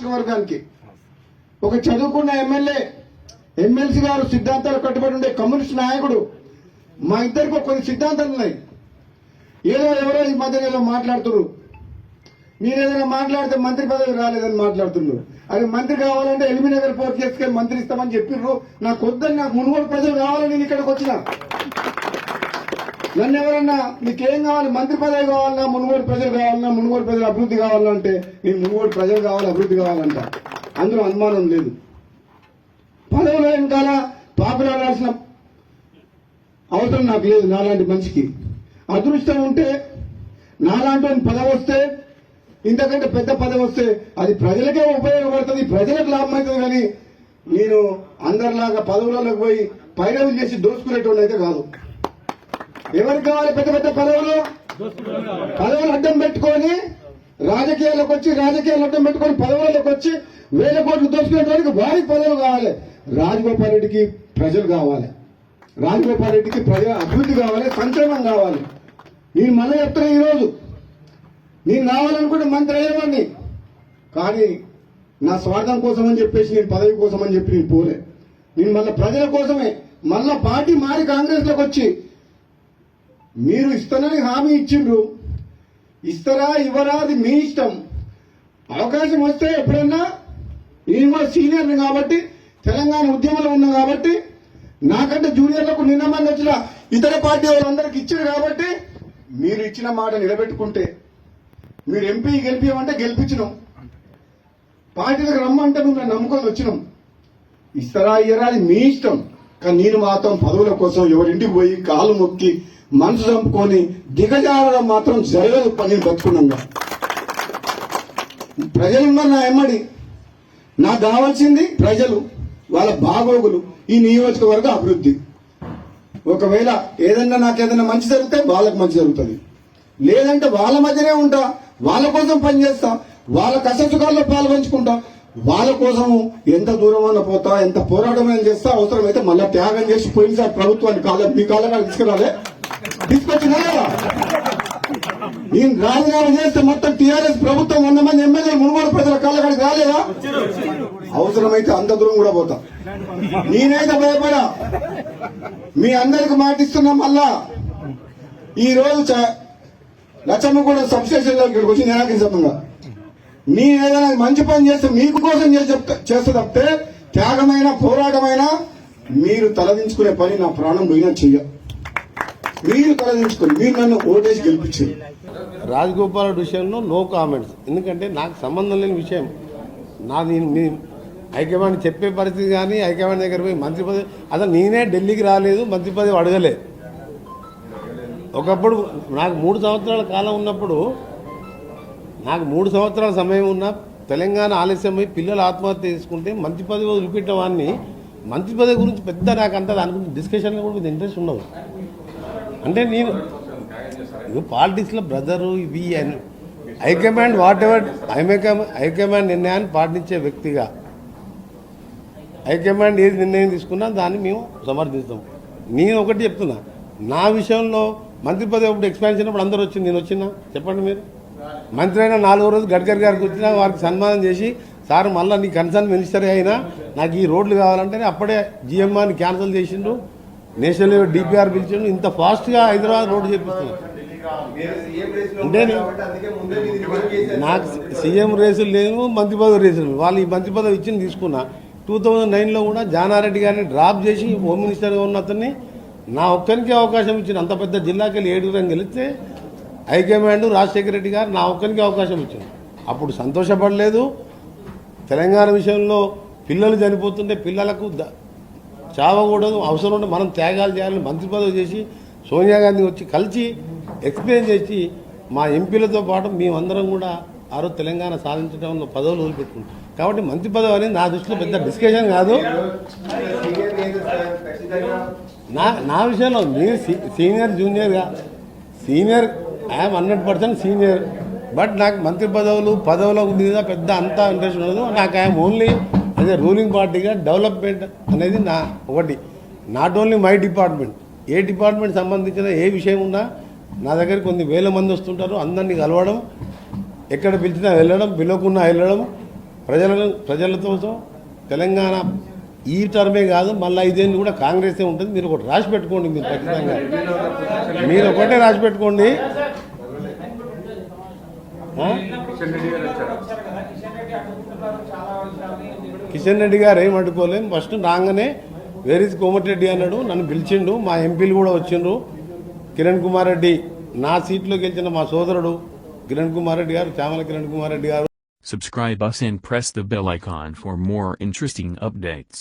నియోజకవర్గానికి ఒక చదువుకున్న ఎమ్మెల్సీ గారు సిద్ధాంతాలు కట్టుబడి ఉండే కమ్యూనిస్ట్ నాయకుడు. మా ఇద్దరికి కొన్ని సిద్ధాంతాలు ఉన్నాయి. ఏదో ఎవరో ఈ మధ్య ఏదో మాట్లాడుతున్నారు. నేను ఏదైనా మాట్లాడితే మంత్రి పదవి రాలేదని మాట్లాడుతున్నారు. అది మంత్రి కావాలంటే ఎలిమినగర్ పోర్ట్ చేసుకొని మంత్రి ఇస్తామని చెప్పిర్రు. నాకు వద్దని, నాకు మునుగోడు ప్రజలు కావాలని నేను ఇక్కడికి వచ్చిన. నన్ను ఎవరన్నా నీకేం కావాలి, మంత్రి పదవి కావాలన్నా, మునుగోడు ప్రజలు కావాలన్నా, మునుగోడు ప్రజలు అభివృద్ధి కావాలంటే నేను మునుగోడు ప్రజలు కావాలి, అభివృద్ధి కావాలంట. అందులో అనుమానం లేదు. పదవిలో వెనకాల పాపులాడాల్సిన అవసరం నాకు లేదు. నాలాంటి మనిషికి అదృష్టం ఉంటే, నాలాంటి పదవి వస్తే, ఇంతకంటే పెద్ద పదవి వస్తే అది ప్రజలకే ఉపయోగపడుతుంది, ప్రజలకు లాభం అవుతుంది. కానీ నేను అందరిలాగా పదవులకు పోయి పైరవులు చేసి దోసుకునేటువంటి అయితే కాదు. ఎవరికి కావాలి పెద్ద పెద్ద పదవులు? పదవులు అడ్డం పెట్టుకొని రాజకీయాలకు వచ్చి, రాజకీయాలు అడ్డం పెట్టుకొని పదవులకు వచ్చి 1000 కోట్లు దోసుకునేటానికి వారికి పదవులు కావాలి. రాజగోపాల్ రెడ్డికి ప్రజలు కావాలి, రాజగోపాల్ రెడ్డికి ప్రజల అభివృద్ధి కావాలి, సంక్షేమం కావాలి. నేను మళ్ళీ చెప్తున్నా, ఈరోజు నేను కావాలనుకుంటే మంత్రి అయ్యేవాడిని. కానీ నా స్వార్థం కోసం అని చెప్పేసి, నేను పదవి కోసం అని చెప్పి నేను పోలే. నేను మళ్ళీ ప్రజల కోసమే, మళ్ళా పార్టీ మారి కాంగ్రెస్ లోకి వచ్చి, మీరు ఇస్తానని హామీ ఇచ్చిండ్రు, ఇస్తారా ఇవ్వరా అది మీ ఇష్టం. అవకాశం వస్తే ఎప్పుడన్నా, నేను కూడా సీనియర్ని కాబట్టి, తెలంగాణ ఉద్యమంలో ఉన్నా కాబట్టి, నాకంటే జూనియర్లకు నిన్న మంది వచ్చిన ఇతర పార్టీ వాళ్ళందరికీ ఇచ్చారు కాబట్టి, మీరు ఇచ్చిన మాట నిలబెట్టుకుంటే, మీరు ఎంపీ గెలిపించమంటే గెలిపించినాం, పార్టీలకు రమ్మంటే నువ్వు నన్ను నమ్ముకొని వచ్చినాం. ఇస్తారా ఇయ్యరా అది మీ ఇష్టం. కానీ నేను మాత్రం పదవుల కోసం ఎవరింటికి పోయి కాలు మొక్కి మనసు చంపుకొని దిగజారడం మాత్రం జరగదు. నేను బతుకున్నాగా ప్రజలున్నారు నా ఎమ్మడి. నాకు కావాల్సింది ప్రజలు, వాళ్ళ బాగోగులు, ఈ నియోజకవర్గ అభివృద్ధి. ఒకవేళ నాకేదైనా మంచి జరిగితే వాళ్ళకి మంచి జరుగుతుంది, లేదంటే వాళ్ళ మధ్యనే ఉంటా, వాళ్ళ కోసం పనిచేస్తా, వాళ్ళ కష్టసుఖాల్లో పాల్పంచుకుంటా, వాళ్ళ కోసం ఎంత దూరమైనా పోతా, ఎంత పోరాటమైనా చేస్తా, అవసరమైతే మళ్ళా త్యాగం చేసి పోయినసారి ప్రభుత్వాన్ని మీ కాళ్ళ తీసుకురాలే, తీసుకొచ్చినా కదా. నేను రాజీనామా చేస్తే మొత్తం టీఆర్ఎస్ ప్రభుత్వం 100 మంది ఎమ్మెల్యేలు మునుగోడు ప్రజల కాళ్ళకాడికి రాలేదా? అవసరమైతే అంత దూరం కూడా పోతా. నేనైతే భయపడా. మీ అందరికి మాటిస్తున్నా. మళ్ళా ఈ రోజు లచ్చమ్మగూడ సబ్స్టేషన్ లో ఇక్కడికి వచ్చి నిరాకరించగా, నేను ఏదైనా మంచి పని చేస్తే మీకు కోసం చేస్తే తప్పితే, త్యాగమైన పోరాటమైనా మీరు తలదించుకునే పని నా ప్రాణం పోయినా చెయ్య. మీరు తలదించుకొని మీరు నన్ను ఓటేసి గెలిపించారు. రాజగోపాల్ విషయంలో నో కామెంట్స్. ఎందుకంటే నాకు సంబంధం లేని విషయం. నాది హైకమాండ్ చెప్పే పరిస్థితి కానీ, హైకమాండ్ దగ్గర పోయి మంత్రి పదవి, అసలు నేనే ఢిల్లీకి రాలేదు, మంత్రి పదవి అడగలే. ఒకప్పుడు నాకు 3 సంవత్సరాల కాలం ఉన్నప్పుడు, నాకు 3 సంవత్సరాల సమయం ఉన్న తెలంగాణ ఆలస్యమై పిల్లలు ఆత్మహత్య చేసుకుంటే మంత్రి పదవి వదిలిపెట్టిన వాడిని, మంత్రి పదవి గురించి పెద్ద నాకు అంత అనుకుంటే డిస్కషన్లో కూడా ఇంట్రెస్ట్ ఉండదు. అంటే నేను పాలిటిక్స్లో బ్రదరు ఇవి హైకమాండ్ వాట్ ఎవర్ హైకమాండ్ నిర్ణయాన్ని పాటించే వ్యక్తిగా, హైకమాండ్ ఏది నిర్ణయం తీసుకున్నా దాన్ని మేము సమర్థిస్తాం. నేను ఒకటి చెప్తున్నా, నా విషయంలో మంత్రి పదవి అప్పుడు ఎక్స్పాన్షన్ అప్పుడు అందరూ వచ్చింది, నేను వచ్చినా చెప్పండి. మీరు మంత్రి అయినా 4వ రోజు గడ్కరీ గారికి వచ్చినా వారికి సన్మానం చేసి, సార్ మళ్ళీ నీ కన్సర్న్ మినిస్టర్ అయినా నాకు ఈ రోడ్లు కావాలంటే అప్పుడే జిఎంఆర్ని క్యాన్సిల్ చేసిండు, నేషనల్ లెవెల్ డిపిఆర్ పిలిచిండు. ఇంత ఫాస్ట్గా హైదరాబాద్ రోడ్డు చేపిస్తున్నారు. అంటే నాకు సీఎం రేసులు లేవు, మంత్రి పదవి రేసులు. వాళ్ళు ఈ మంత్రి పదవి ఇచ్చింది తీసుకున్నా. 2009లో కూడా జానారెడ్డి గారిని డ్రాప్ చేసి హోమ్ మినిస్టర్గా ఉన్న అతన్ని నా ఒక్కరికి అవకాశం ఇచ్చింది. అంత పెద్ద జిల్లాకి వెళ్ళి 7 గెలిస్తే హైకమాండ్ రాజశేఖర రెడ్డి గారు నా ఒక్కరికి అవకాశం ఇచ్చింది. అప్పుడు సంతోషపడలేదు. తెలంగాణ విషయంలో పిల్లలు చనిపోతుంటే పిల్లలకు చావకూడదు, అవసరం ఉంటే మనం త్యాగాలు చేయాలని మంత్రి పదవి చేసి సోనియా గాంధీ వచ్చి కలిసి ఎక్స్ప్లెయిన్ చేసి మా ఎంపీలతో పాటు మేమందరం కూడా ఆ రోజు తెలంగాణ సాధించడంలో పదవులు వదిలిపెట్టుకుంటాం. కాబట్టి మంత్రి పదవి అనేది నా దృష్టిలో పెద్ద డిస్కషన్ కాదు. నా విషయంలో నేను సీనియర్ జూనియర్గా సీనియర్, ఐఎమ్ 100% సీనియర్. బట్ నాకు మంత్రి పదవుల మీద పెద్ద అంతా ఇంట్రెస్ట్ ఉండదు. నాకు ఐఎమ్ ఓన్లీ అదే రూలింగ్ పార్టీగా డెవలప్మెంట్ అనేది నా ఒకటి. నాట్ ఓన్లీ మై డిపార్ట్మెంట్, ఏ డిపార్ట్మెంట్ సంబంధించిన ఏ విషయం ఉన్నా నా దగ్గర కొన్ని వేల మంది వస్తుంటారు. అందరినీ కలవడం, ఎక్కడ పిలిచినా వెళ్ళడం, పిలవకున్నా వెళ్ళడం, ప్రజలతో తెలంగాణ ఈ టర్మే కాదు మళ్ళీ 5 ఏళ్ళు కూడా కాంగ్రెసే ఉంటుంది. మీరు ఒకటి రాసి పెట్టుకోండి. మీరు ఖచ్చితంగా మీరు ఒకటే రాసి పెట్టుకోండి. కిషన్ రెడ్డి గారు ఏం అడ్డుకోలేము. ఫస్ట్ రాగానే వేర్ ఇస్ కోమటిరెడ్డి అన్నాడు, నన్ను పిలిచిండు. మా ఎంపీలు కూడా వచ్చిండ్రు. కిరణ్ కుమార్ రెడ్డి నా సీట్లో గెలిచిన మా సోదరుడు కిరణ్ కుమార్ రెడ్డి గారు, చామల కిరణ్ కుమార్ రెడ్డి గారు. Subscribe us and press the bell icon for more interesting updates.